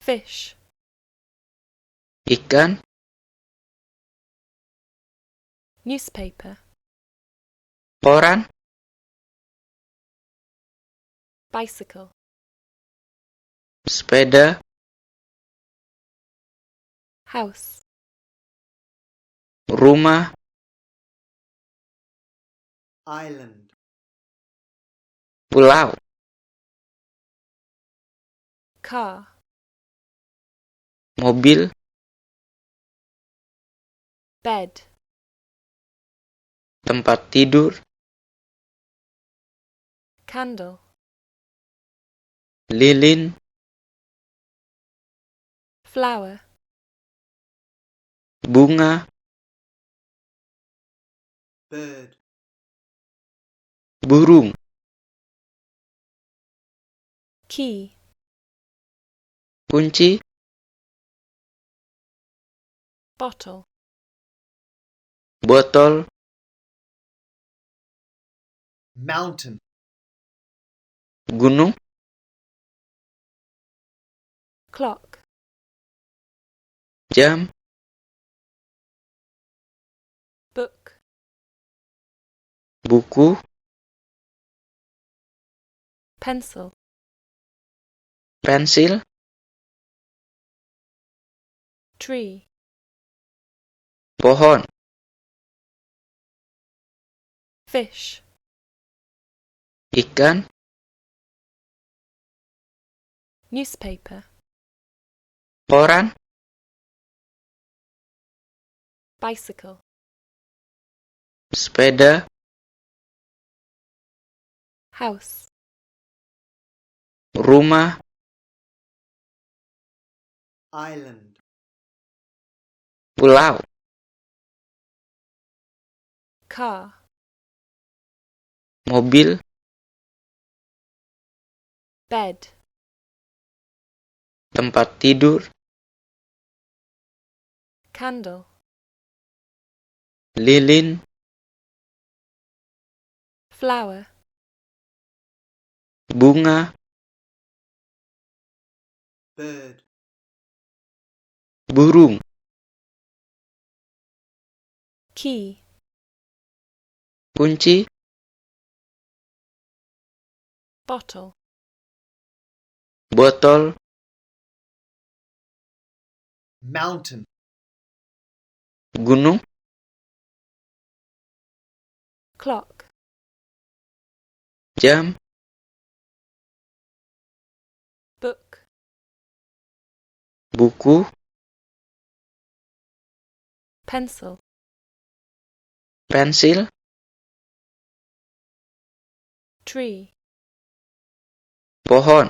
Fish. Ikan. Newspaper. Koran. Bicycle. Sepeda. House. Rumah. Island. Pulau. Car. Mobil. Bed. Tempat tidur. Candle. Lilin. Flower. Bunga. Bird. Burung. Key. Kunci. Bottle. Botol. Mountain. Gunung. Clock. Jam. Book. Buku. Pencil. Pensil. Tree. Pohon. Fish. Ikan. Newspaper. Koran. Bicycle. Sepeda. House. Rumah. Island. Pulau. Car. Mobil. Bed. Tempat tidur. Candle. Lilin. Flower. Bunga. Bird. Burung. Key. Kunci. Bottle. Botol. Mountain. Gunung. Clock. Jam. Book. Buku. Pencil. Pensil. Tree. Pohon.